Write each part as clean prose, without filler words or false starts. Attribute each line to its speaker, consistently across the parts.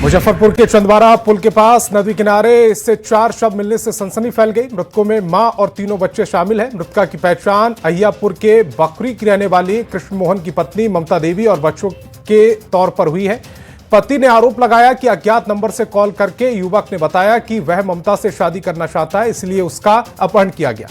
Speaker 1: मुजफ्फरपुर के चंदवारा पुल के पास नदी किनारे से 4 शव मिलने से सनसनी फैल गई। मृतकों में मां और 3 बच्चे शामिल हैं। मृतका की पहचान अहियापुर के बकरी की रहने वाली कृष्ण मोहन की पत्नी ममता देवी और बच्चों के तौर पर हुई है। पति ने आरोप लगाया कि अज्ञात नंबर से कॉल करके युवक ने बताया कि वह ममता से शादी करना चाहता है, इसलिए उसका अपहरण किया गया।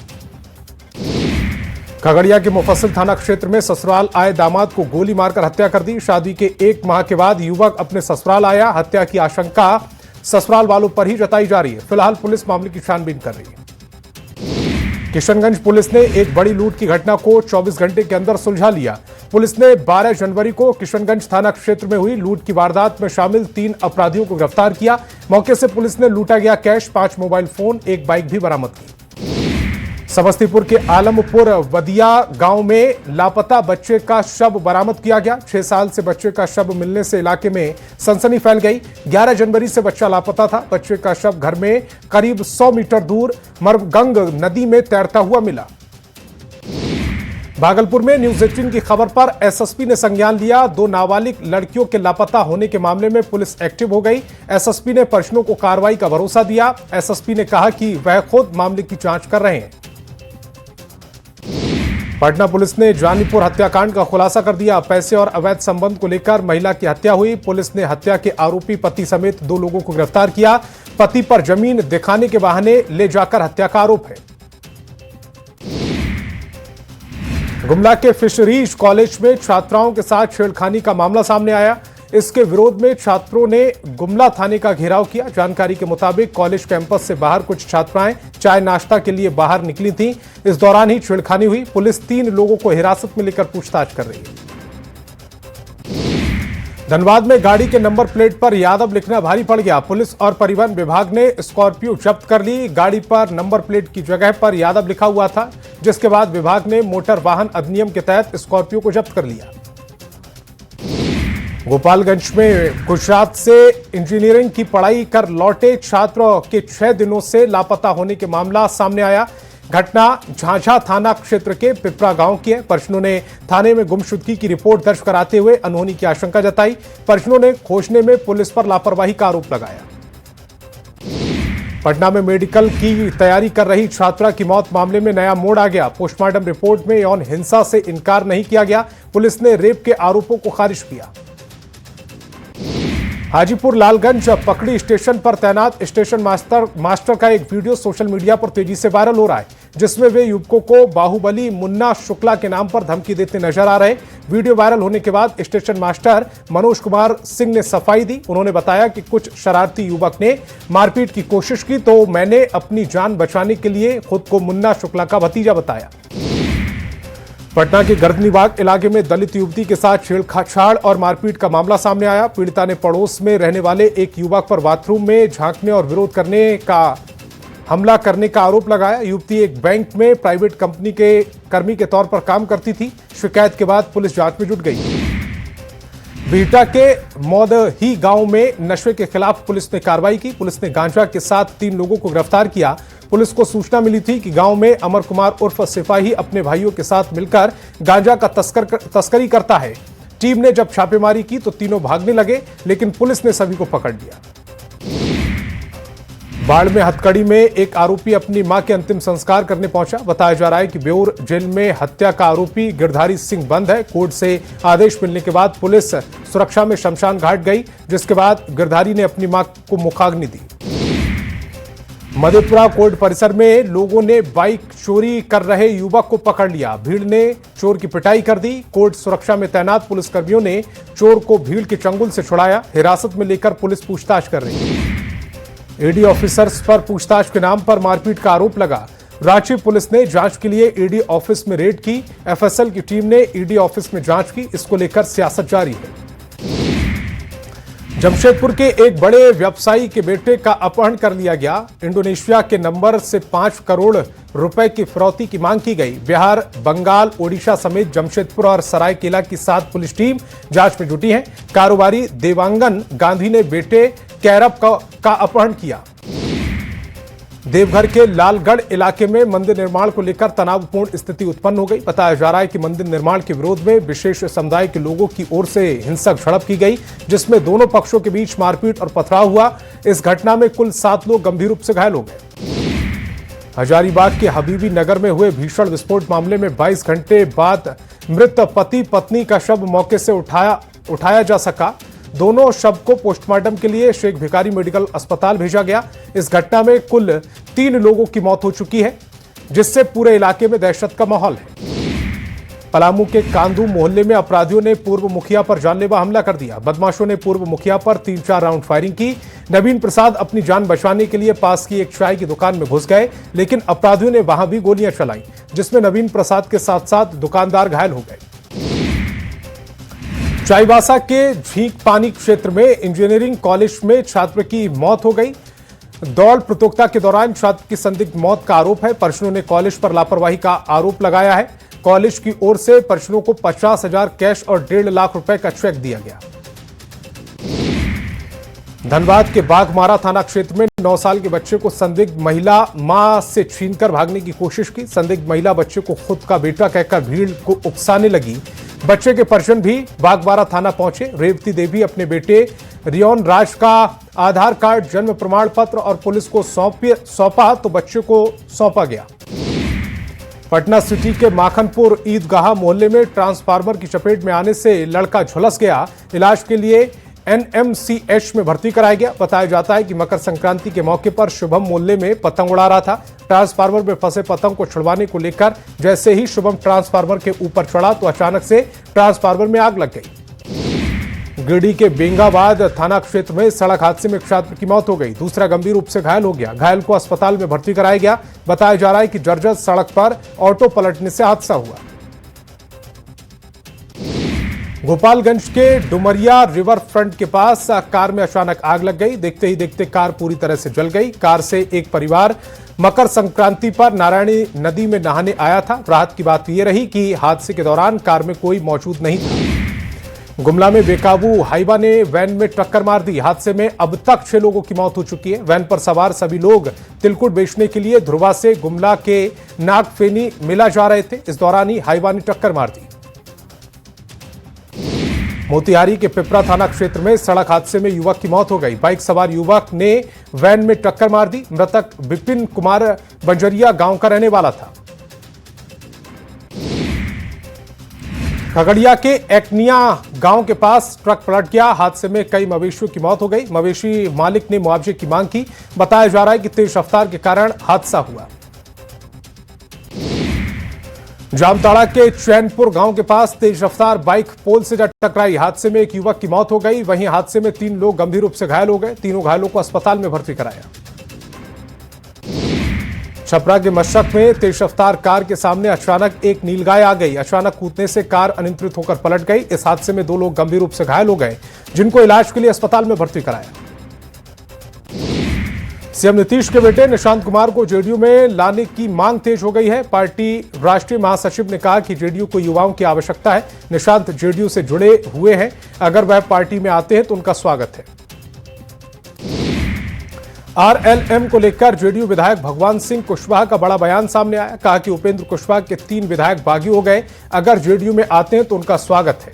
Speaker 1: खगड़िया के मुफस्सिल थाना क्षेत्र में ससुराल आए दामाद को गोली मारकर हत्या कर दी। शादी के 1 माह के बाद युवक अपने ससुराल आया। हत्या की आशंका ससुराल वालों पर ही जताई जा रही है। फिलहाल पुलिस मामले की छानबीन कर रही है। किशनगंज पुलिस ने एक बड़ी लूट की घटना को 24 घंटे के अंदर सुलझा लिया। पुलिस ने 12 जनवरी को किशनगंज थाना क्षेत्र में हुई लूट की वारदात में शामिल 3 अपराधियों को गिरफ्तार किया। मौके से पुलिस ने लूटा गया कैश, 5 मोबाइल फोन, 1 बाइक भी बरामद की। समस्तीपुर के आलमपुर वदिया गांव में लापता बच्चे का शव बरामद किया गया। 6 साल से बच्चे का शव मिलने से इलाके में सनसनी फैल गई। 11 जनवरी से बच्चा लापता था। बच्चे का शव घर में करीब 100 मीटर दूर मरगंग नदी में तैरता हुआ मिला। भागलपुर में न्यूज 18 की खबर पर एसएसपी ने संज्ञान लिया। 2 नाबालिग लड़कियों के लापता होने के मामले में पुलिस एक्टिव हो गई। एसएसपी ने परिजनों को कार्रवाई का भरोसा दिया। एसएसपी ने कहा कि वह खुद मामले की जांच कर रहे हैं। पटना पुलिस ने जानीपुर हत्याकांड का खुलासा कर दिया। पैसे और अवैध संबंध को लेकर महिला की हत्या हुई। पुलिस ने हत्या के आरोपी पति समेत 2 लोगों को गिरफ्तार किया। पति पर जमीन दिखाने के बहाने ले जाकर हत्या का आरोप है। गुमला के फिशरीज कॉलेज में छात्राओं के साथ छेड़खानी का मामला सामने आया। इसके विरोध में छात्रों ने गुमला थाने का घेराव किया। जानकारी के मुताबिक कॉलेज कैंपस से बाहर कुछ छात्राएं चाय नाश्ता के लिए बाहर निकली थीं। इस दौरान ही छेड़खानी हुई। पुलिस 3 लोगों को हिरासत में लेकर पूछताछ कर रही है। धनबाद में गाड़ी के नंबर प्लेट पर यादव लिखना भारी पड़ गया। पुलिस और परिवहन विभाग ने स्कॉर्पियो जब्त कर ली। गाड़ी पर नंबर प्लेट की जगह पर यादव लिखा हुआ था, जिसके बाद विभाग ने मोटर वाहन अधिनियम के तहत स्कॉर्पियो को जब्त कर लिया। गोपालगंज में गुजरात से इंजीनियरिंग की पढ़ाई कर लौटे छात्र के 6 दिनों से लापता होने के मामला सामने आया। घटना झांझा थाना क्षेत्र के पिपरा गांव की है। परिजनों ने थाने में गुमशुदगी की रिपोर्ट दर्ज कराते हुए अनहोनी की आशंका जताई। परिजनों ने खोजने में पुलिस पर लापरवाही का आरोप लगाया। पटना में मेडिकल की तैयारी कर रही छात्रा की मौत मामले में नया मोड़ आ गया। पोस्टमार्टम रिपोर्ट में यौन हिंसा से इनकार नहीं किया गया। पुलिस ने रेप के आरोपों को खारिज किया। हाजीपुर लालगंज पकड़ी स्टेशन पर तैनात स्टेशन मास्टर का एक वीडियो सोशल मीडिया पर तेजी से वायरल हो रहा है, जिसमें वे युवकों को बाहुबली मुन्ना शुक्ला के नाम पर धमकी देते नजर आ रहे। वीडियो वायरल होने के बाद स्टेशन मास्टर मनोज कुमार सिंह ने सफाई दी। उन्होंने बताया कि कुछ शरारती युवक ने मारपीट की कोशिश की तो मैंने अपनी जान बचाने के लिए खुद को मुन्ना शुक्ला का भतीजा बताया। पटना के गर्दनीबाग इलाके में दलित युवती के साथ छेड़छाड़ और मारपीट का मामला सामने आया। पीड़िता ने पड़ोस में रहने वाले एक युवक पर बाथरूम में झांकने और विरोध करने का हमला करने का आरोप लगाया। युवती एक बैंक में प्राइवेट कंपनी के कर्मी के तौर पर काम करती थी। शिकायत के बाद पुलिस जांच में जुट गई। बिहटा के मौदही गांव में नशे के खिलाफ पुलिस ने कार्रवाई की। पुलिस ने गांजा के साथ 3 लोगों को गिरफ्तार किया। पुलिस को सूचना मिली थी कि गांव में अमर कुमार उर्फ सिपाही अपने भाइयों के साथ मिलकर गांजा का तस्करी करता है। टीम ने जब छापेमारी की तो तीनों भागने लगे, लेकिन पुलिस ने सभी को पकड़ लिया। बाढ़ में हथकड़ी में एक आरोपी अपनी मां के अंतिम संस्कार करने पहुंचा। बताया जा रहा है कि बेउर जेल में हत्या का आरोपी गिरधारी सिंह बंद है। कोर्ट से आदेश मिलने के बाद पुलिस सुरक्षा में शमशान घाट गई, जिसके बाद गिरधारी ने अपनी मां को मुखाग्नि दी। मधेपुरा कोर्ट परिसर में लोगों ने बाइक चोरी कर रहे युवक को पकड़ लिया। भीड़ ने चोर की पिटाई कर दी। कोर्ट सुरक्षा में तैनात पुलिसकर्मियों ने चोर को भीड़ के चंगुल से छुड़ाया। हिरासत में लेकर पुलिस पूछताछ कर रही है। ईडी ऑफिसर्स पर पूछताछ के नाम पर मारपीट का आरोप लगा। रांची पुलिस ने जांच के लिए ईडी ऑफिस में रेड की। एफएसएल की टीम ने ईडी ऑफिस में जांच की। इसको लेकर सियासत जारी है। जमशेदपुर के एक बड़े व्यवसायी के बेटे का अपहरण कर लिया गया। इंडोनेशिया के नंबर से 5 करोड़ रुपए की फिरौती की मांग की गई। बिहार, बंगाल, ओडिशा समेत जमशेदपुर और सरायकेला की 7 पुलिस टीम जांच में जुटी है। कारोबारी देवांगन गांधी ने बेटे कैरब का अपहरण किया। देवघर के लालगढ़ इलाके में मंदिर निर्माण को लेकर तनावपूर्ण स्थिति उत्पन्न हो गई। बताया जा रहा है कि मंदिर निर्माण के विरोध में विशेष समुदाय के लोगों की ओर से हिंसक झड़प की गई, जिसमें दोनों पक्षों के बीच मारपीट और पथराव हुआ। इस घटना में कुल 7 लोग गंभीर रूप से घायल हो गए। हजारीबाग के हबीबी नगर में हुए भीषण विस्फोट मामले में 22 घंटे बाद मृत पति पत्नी का शव मौके से उठाया जा सका। दोनों शव को पोस्टमार्टम के लिए शेख भिखारी मेडिकल अस्पताल भेजा गया। इस घटना में कुल 3 लोगों की मौत हो चुकी है, जिससे पूरे इलाके में दहशत का माहौल है। पलामू के कांदू मोहल्ले में अपराधियों ने पूर्व मुखिया पर जानलेवा हमला कर दिया। बदमाशों ने पूर्व मुखिया पर 3-4 राउंड फायरिंग की। नवीन प्रसाद अपनी जान बचाने के लिए पास की एक चाय की दुकान में घुस गए, लेकिन अपराधियों ने वहां भी गोलियां चलाई, जिसमें नवीन प्रसाद के साथ साथ दुकानदार घायल हो गए। चाईबासा के झींक पानी क्षेत्र में इंजीनियरिंग कॉलेज में छात्र की मौत हो गई। दौड़ प्रतियोगिता के दौरान छात्र की संदिग्ध मौत का आरोप है। परिजनों ने कॉलेज पर लापरवाही का आरोप लगाया है। कॉलेज की ओर से परिजनों को 50,000 कैश और 1.5 लाख रुपए का चेक दिया गया। धनबाद के बाघमारा थाना क्षेत्र में 9 साल के बच्चे को संदिग्ध महिला मां से छीनकर भागने की कोशिश की। संदिग्ध महिला बच्चे को खुद का बेटा कहकर भीड़ को उकसाने लगी। बच्चे के परिजन भी बाघमारा थाना पहुंचे। रेवती देवी अपने बेटे रियोन राज का आधार कार्ड, जन्म प्रमाण पत्र और पुलिस को सौंपा तो बच्चे को सौंपा गया। पटना सिटी के माखनपुर ईदगाह मोहल्ले में ट्रांसफार्मर की चपेट में आने से लड़का झुलस गया। इलाज के लिए NMCH में भर्ती कराया गया। बताया जाता है कि मकर संक्रांति के मौके पर शुभम मोहल्ले में पतंग उड़ा रहा था। ट्रांसफार्मर में फंसे पतंग को छुड़वाने को लेकर जैसे ही शुभम ट्रांसफार्मर के ऊपर चढ़ा तो अचानक से ट्रांसफार्मर में आग लग गई। गिरिडीह के बेंगाबाद थाना क्षेत्र में सड़क हादसे में एक छात्र की मौत हो गई। दूसरा गंभीर रूप से घायल हो गया। घायल को अस्पताल में भर्ती कराया गया। बताया जा रहा है कि जर्जर सड़क पर ऑटो पलटने से हादसा हुआ। गोपालगंज के डुमरिया रिवर फ्रंट के पास कार में अचानक आग लग गई। देखते ही देखते कार पूरी तरह से जल गई। कार से एक परिवार मकर संक्रांति पर नारायणी नदी में नहाने आया था। राहत की बात यह रही कि हादसे के दौरान कार में कोई मौजूद नहीं था। गुमला में बेकाबू हाइवा ने वैन में टक्कर मार दी। हादसे में अब तक 6 लोगों की मौत हो चुकी है। वैन पर सवार सभी लोग तिलकुट बेचने के लिए ध्रुवा से गुमला के नागफेनी मिला जा रहे थे। इस दौरान ही हाइवा ने टक्कर मार दी। मोतिहारी के पिपरा थाना क्षेत्र में सड़क हादसे में युवक की मौत हो गई। बाइक सवार युवक ने वैन में टक्कर मार दी। मृतक विपिन कुमार बंजरिया गांव का रहने वाला था। खगड़िया के एकनिया गांव के पास ट्रक पलट गया। हादसे में कई मवेशियों की मौत हो गई। मवेशी मालिक ने मुआवजे की मांग की। बताया जा रहा है कि तेज रफ्तार के कारण हादसा हुआ। जामताड़ा के चैनपुर गांव के पास तेज रफ्तार बाइक पोल से जा टकराई। हादसे में एक युवक की मौत हो गई। वहीं हादसे में 3 लोग गंभीर रूप से घायल हो गए। तीनों घायलों को अस्पताल में भर्ती कराया। छपरा के मशरक में तेज रफ्तार कार के सामने अचानक एक नीलगाय आ गई। अचानक कूदने से कार अनियंत्रित होकर पलट गई। इस हादसे में 2 लोग गंभीर रूप से घायल हो गए, जिनको इलाज के लिए अस्पताल में भर्ती कराया। सीएम नीतीश के बेटे निशांत कुमार को जेडीयू में लाने की मांग तेज हो गई है। पार्टी राष्ट्रीय महासचिव ने कहा कि जेडीयू को युवाओं की आवश्यकता है। निशांत जेडीयू से जुड़े हुए हैं। अगर वह पार्टी में आते हैं तो उनका स्वागत है। आरएलएम को लेकर जेडीयू विधायक भगवान सिंह कुशवाहा का बड़ा बयान सामने आया। कहा कि उपेंद्र कुशवाहा के 3 विधायक बागी हो गए। अगर जेडीयू में आते हैं तो उनका स्वागत है।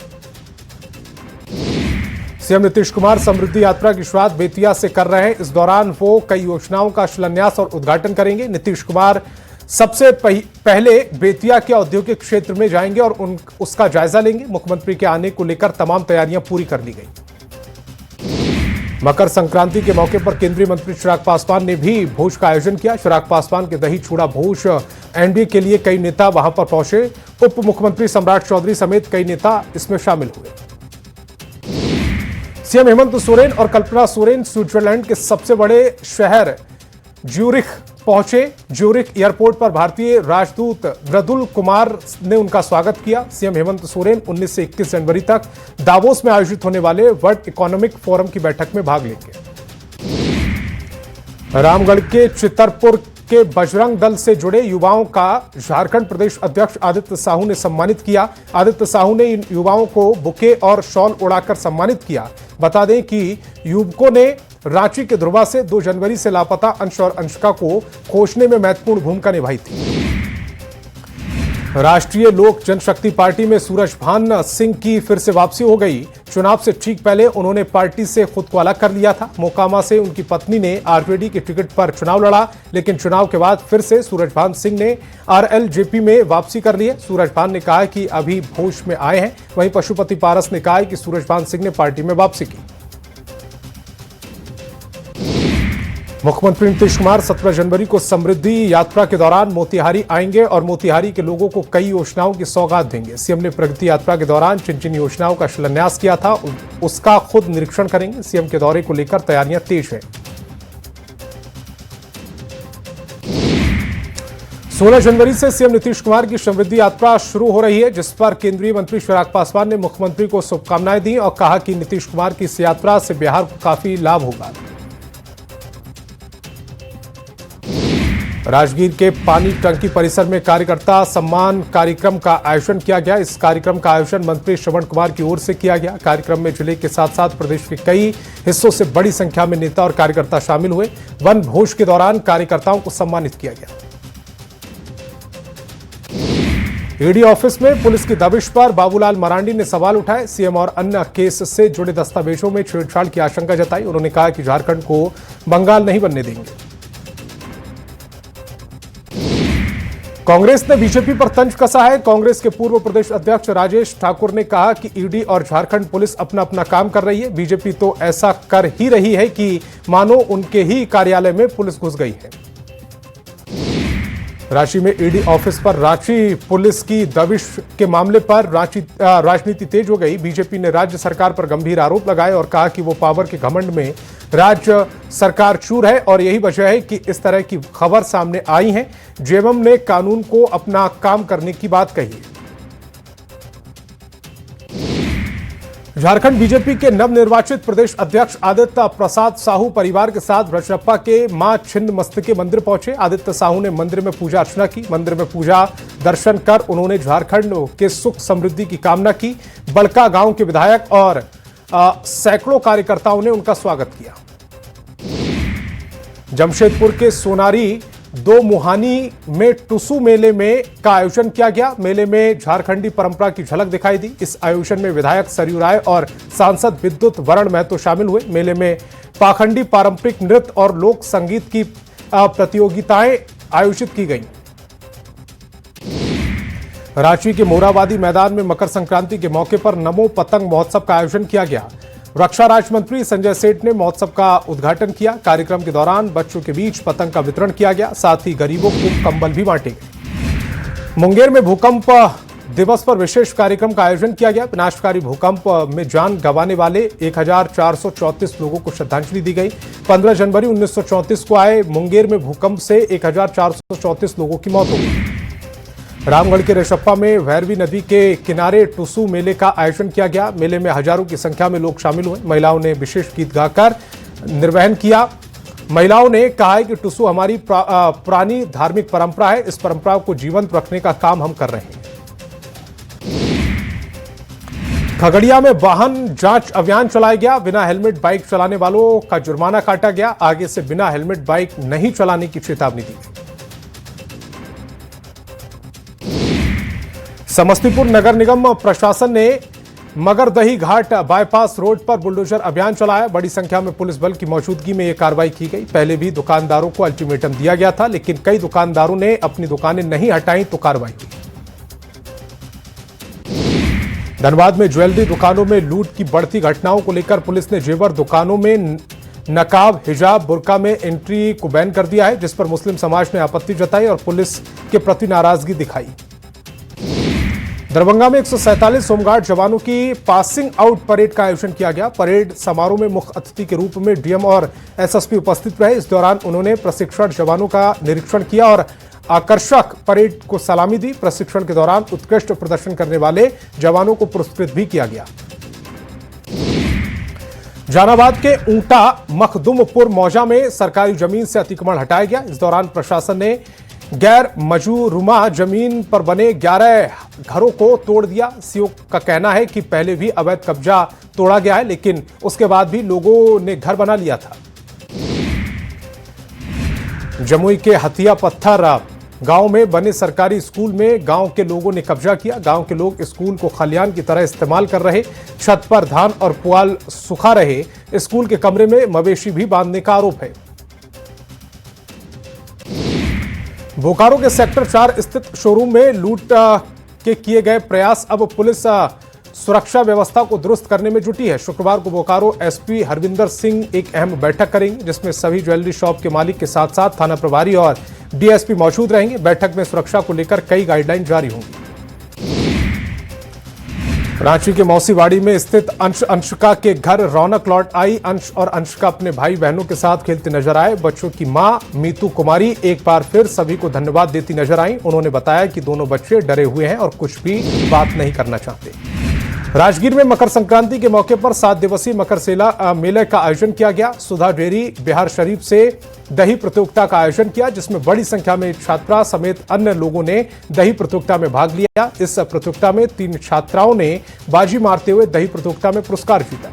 Speaker 1: सीएम नीतीश कुमार समृद्धि यात्रा की शुरुआत बेतिया से कर रहे हैं। इस दौरान वो कई योजनाओं का शिलान्यास और उद्घाटन करेंगे। नीतीश कुमार सबसे पहले बेतिया के औद्योगिक क्षेत्र में जाएंगे और उसका जायजा लेंगे। मुख्यमंत्री के आने को लेकर तमाम तैयारियां पूरी कर ली गई। मकर संक्रांति के मौके पर केंद्रीय मंत्री चिराग पासवान ने भी भोज का आयोजन किया। चिराग पासवान के दही चूड़ा भोज एनडीए के लिए कई नेता वहां पर पहुंचे। उप मुख्यमंत्री सम्राट चौधरी समेत कई नेता इसमें शामिल हुए। सीएम हेमंत सोरेन और कल्पना सोरेन स्विट्जरलैंड के सबसे बड़े शहर ज्यूरिख पहुंचे। ज्यूरिख एयरपोर्ट पर भारतीय राजदूत मृदुल कुमार ने उनका स्वागत किया। सीएम हेमंत सोरेन 19 से 21 जनवरी तक दावोस में आयोजित होने वाले वर्ल्ड इकोनॉमिक फोरम की बैठक में भाग लेंगे। रामगढ़ के चितरपुर के बजरंग दल से जुड़े युवाओं का झारखंड प्रदेश अध्यक्ष आदित्य साहू ने सम्मानित किया। आदित्य साहू ने इन युवाओं को बुके और शॉल उड़ाकर सम्मानित किया। बता दें कि युवकों ने रांची के ध्रुवा से 2 जनवरी से लापता अंश और अंशिका को खोजने में महत्वपूर्ण भूमिका निभाई थी। राष्ट्रीय लोक जनशक्ति पार्टी में सूरजभान सिंह की फिर से वापसी हो गई। चुनाव से ठीक पहले उन्होंने पार्टी से खुद को अलग कर लिया था। मोकामा से उनकी पत्नी ने आरजेडी के टिकट पर चुनाव लड़ा, लेकिन चुनाव के बाद फिर से सूरजभान सिंह ने आरएलजेपी में वापसी कर ली है। सूरजभान ने कहा कि अभी होश में आए हैं। वहीं पशुपति पारस ने कहा कि सूरजभान सिंह ने पार्टी में वापसी की। मुख्यमंत्री नीतीश कुमार 17 जनवरी को समृद्धि यात्रा के दौरान मोतिहारी आएंगे और मोतिहारी के लोगों को कई योजनाओं की सौगात देंगे। सीएम ने प्रगति यात्रा के दौरान जिन जिन योजनाओं का शिलान्यास किया था उसका खुद निरीक्षण करेंगे। सीएम के दौरे को लेकर तैयारियां तेज हैं। 16 जनवरी से सीएम नीतीश कुमार की समृद्धि यात्रा शुरू हो रही है, जिस पर केंद्रीय मंत्री चिराग पासवान ने मुख्यमंत्री को शुभकामनाएं दी और कहा कि नीतीश कुमार की इस यात्रा से बिहार को काफी लाभ होगा। राजगीर के पानी टंकी परिसर में कार्यकर्ता सम्मान कार्यक्रम का आयोजन किया गया। इस कार्यक्रम का आयोजन मंत्री श्रवण कुमार की ओर से किया गया। कार्यक्रम में जिले के साथ साथ प्रदेश के कई हिस्सों से बड़ी संख्या में नेता और कार्यकर्ता शामिल हुए। वन भोज के दौरान कार्यकर्ताओं को सम्मानित किया गया। ईडी ऑफिस में पुलिस की दबिश पर बाबूलाल मरांडी ने सवाल उठाए। सीएम और अन्य केस से जुड़े दस्तावेजों में छेड़छाड़ की आशंका जताई। उन्होंने कहा कि झारखंड को बंगाल नहीं बनने देंगे। कांग्रेस ने बीजेपी पर तंज कसा है। कांग्रेस के पूर्व प्रदेश अध्यक्ष राजेश ठाकुर ने कहा कि ईडी और झारखंड पुलिस अपना अपना काम कर रही है। बीजेपी तो ऐसा कर ही रही है कि मानो उनके ही कार्यालय में पुलिस घुस गई है। रांची में ईडी ऑफिस पर रांची पुलिस की दबिश के मामले पर राजनीति तेज हो गई। बीजेपी ने राज्य सरकार पर गंभीर आरोप लगाए और कहा कि वो पावर के घमंड में राज्य सरकार चूर है और यही वजह है कि इस तरह की खबर सामने आई है। जेएमएम ने कानून को अपना काम करने की बात कही है। झारखंड बीजेपी के नवनिर्वाचित प्रदेश अध्यक्ष आदित्य प्रसाद साहू परिवार के साथ ब्रजरप्पा के मां छिन्नमस्तिके मंदिर पहुंचे। आदित्य साहू ने मंदिर में पूजा अर्चना की। मंदिर में पूजा दर्शन कर उन्होंने झारखंड के सुख समृद्धि की कामना की। बड़का गांव के विधायक और सैकड़ों कार्यकर्ताओं ने उनका स्वागत किया। जमशेदपुर के सोनारी दो मुहानी में टुसू मेले में का आयोजन किया गया। मेले में झारखंडी परंपरा की झलक दिखाई दी। इस आयोजन में विधायक सरयू राय और सांसद विद्युत वरण महतो शामिल हुए। मेले में पाखंडी पारंपरिक नृत्य और लोक संगीत की प्रतियोगिताएं आयोजित की गईं। रांची के मोराबादी मैदान में मकर संक्रांति के मौके पर नमो पतंग महोत्सव का आयोजन किया गया। रक्षा राज्य मंत्री संजय सेठ ने महोत्सव का उद्घाटन किया। कार्यक्रम के दौरान बच्चों के बीच पतंग का वितरण किया गया। साथ ही गरीबों को कंबल भी बांटे गए। मुंगेर में भूकंप दिवस पर विशेष कार्यक्रम का आयोजन किया गया। विनाशकारी भूकंप में जान गंवाने वाले 1434 लोगों को श्रद्धांजलि दी गई। 15 जनवरी 1934 को आए मुंगेर में भूकंप से 1434 लोगों की मौत हो गई। रामगढ़ के रेशप्पा में भैरवी नदी के किनारे टुसू मेले का आयोजन किया गया। मेले में हजारों की संख्या में लोग शामिल हुए। महिलाओं ने विशेष गीत गाकर निर्वहन किया। महिलाओं ने कहा है कि टुसू हमारी पुरानी धार्मिक परंपरा है। इस परंपरा को जीवंत रखने का काम हम कर रहे हैं। खगड़िया में वाहन जांच अभियान चलाया गया। बिना हेलमेट बाइक चलाने वालों का जुर्माना काटा गया। आगे से बिना हेलमेट बाइक नहीं चलाने की चेतावनी दी गई। समस्तीपुर नगर निगम प्रशासन ने मगरदही घाट बाईपास रोड पर बुलडोजर अभियान चलाया। बड़ी संख्या में पुलिस बल की मौजूदगी में यह कार्रवाई की गई। पहले भी दुकानदारों को अल्टीमेटम दिया गया था, लेकिन कई दुकानदारों ने अपनी दुकानें नहीं हटाई तो कार्रवाई की। धनबाद में ज्वेलरी दुकानों में लूट की बढ़ती घटनाओं को लेकर पुलिस ने जेवर दुकानों में नकाब, हिजाब, बुर्का में एंट्री को बैन कर दिया है, जिस पर मुस्लिम समाज ने आपत्ति जताई और पुलिस के प्रति नाराजगी दिखाई। दरभंगा में 147 होमगार्ड जवानों की पासिंग आउट परेड का आयोजन किया गया। परेड समारोह में मुख्य अतिथि के रूप में डीएम और एसएसपी उपस्थित रहे। इस दौरान उन्होंने प्रशिक्षण जवानों का निरीक्षण किया और आकर्षक परेड को सलामी दी। प्रशिक्षण के दौरान उत्कृष्ट प्रदर्शन करने वाले जवानों को पुरस्कृत भी किया गया। जहानाबाद के ऊंटा मखदुमपुर मौजा में सरकारी जमीन से अतिक्रमण हटाया गया। इस दौरान प्रशासन ने गैर मजूरुमा जमीन पर बने 11 घरों को तोड़ दिया। सीओ का कहना है कि पहले भी अवैध कब्जा तोड़ा गया है, लेकिन उसके बाद भी लोगों ने घर बना लिया था। जमुई के हथिया पत्थर गांव में बने सरकारी स्कूल में गांव के लोगों ने कब्जा किया। गांव के लोग स्कूल को खलियान की तरह इस्तेमाल कर रहे, छत पर धान और पुआल सुखा रहे। स्कूल के कमरे में मवेशी भी बांधने का आरोप है। बोकारो के सेक्टर 4 स्थित शोरूम में लूट के किए गए प्रयास। अब पुलिस सुरक्षा व्यवस्था को दुरुस्त करने में जुटी है। शुक्रवार को बोकारो एसपी हरविंदर सिंह एक अहम बैठक करेंगे, जिसमें सभी ज्वेलरी शॉप के मालिक के साथ साथ थाना प्रभारी और डीएसपी मौजूद रहेंगे। बैठक में सुरक्षा को लेकर कई गाइडलाइन जारी होंगी। रांची के मौसीवाड़ी में स्थित अंशिका के घर रौनक लौट आई। अंश और अंशिका अपने भाई बहनों के साथ खेलते नजर आए। बच्चों की मां मीतू कुमारी एक बार फिर सभी को धन्यवाद देती नजर आई। उन्होंने बताया कि दोनों बच्चे डरे हुए हैं और कुछ भी बात नहीं करना चाहते। राजगीर में मकर संक्रांति के मौके पर 7 दिवसीय मकर मेले का आयोजन किया गया। सुधा डेयरी बिहार शरीफ से दही प्रतियोगिता का आयोजन किया, जिसमें बड़ी संख्या में छात्रा समेत अन्य लोगों ने दही प्रतियोगिता में भाग लिया। इस प्रतियोगिता में 3 छात्राओं ने बाजी मारते हुए दही प्रतियोगिता में पुरस्कार जीता।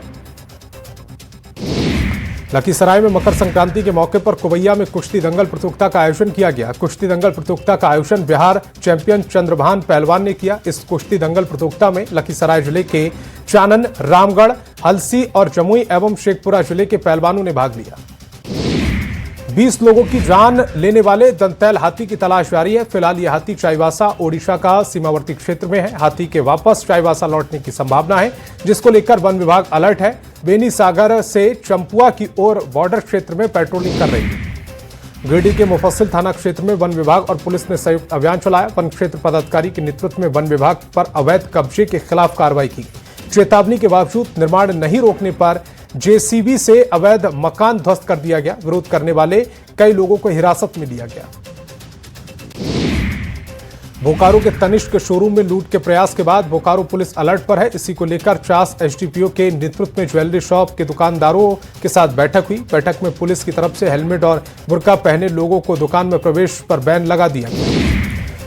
Speaker 1: लखीसराय में मकर संक्रांति के मौके पर कुवैया में कुश्ती दंगल प्रतियोगिता का आयोजन किया गया। कुश्ती दंगल प्रतियोगिता का आयोजन बिहार चैंपियन चंद्रभान पहलवान ने किया। इस कुश्ती दंगल प्रतियोगिता में लखीसराय जिले के चानन, रामगढ़, हलसी और जमुई एवं शेखपुरा जिले के पहलवानों ने भाग लिया। 20 लोगों की जान लेने वाले दंतैल हाथी की तलाश जारी है। फिलहाल यह हाथी चाईबासा ओडिशा का सीमावर्ती क्षेत्र में है। हाथी के वापस चाईबासा लौटने की संभावना है, जिसको लेकर वन विभाग अलर्ट है। बेनी सागर से चंपुआ की ओर बॉर्डर क्षेत्र में पेट्रोलिंग कर रही है। गिरिडीह के मुफस्सिल थाना क्षेत्र में वन विभाग और पुलिस ने संयुक्त अभियान चलाया। वन क्षेत्र पदाधिकारी के नेतृत्व में वन विभाग पर अवैध कब्जे के खिलाफ कार्रवाई की। चेतावनी के बावजूद निर्माण नहीं रोकने पर जेसीबी से अवैध मकान ध्वस्त कर दिया गया। विरोध करने वाले कई लोगों को हिरासत में लिया गया। बोकारो के तनिष्क शोरूम में लूट के प्रयास के बाद बोकारो पुलिस अलर्ट पर है। इसी को लेकर चास एसडीपीओ के नेतृत्व में ज्वेलरी शॉप के दुकानदारों के साथ बैठक हुई। बैठक में पुलिस की तरफ से हेलमेट और बुर्का पहने लोगों को दुकान में प्रवेश पर बैन लगा दिया गया।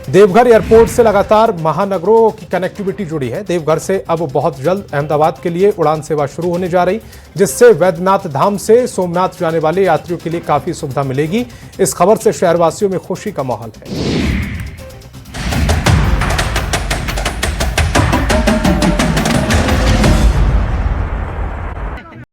Speaker 1: देवघर एयरपोर्ट से लगातार महानगरों की कनेक्टिविटी जुड़ी है। देवघर से अब बहुत जल्द अहमदाबाद के लिए उड़ान सेवा शुरू होने जा रही, जिससे वैद्यनाथ धाम से सोमनाथ जाने वाले यात्रियों के लिए काफी सुविधा मिलेगी। इस खबर से शहरवासियों में खुशी का माहौल है।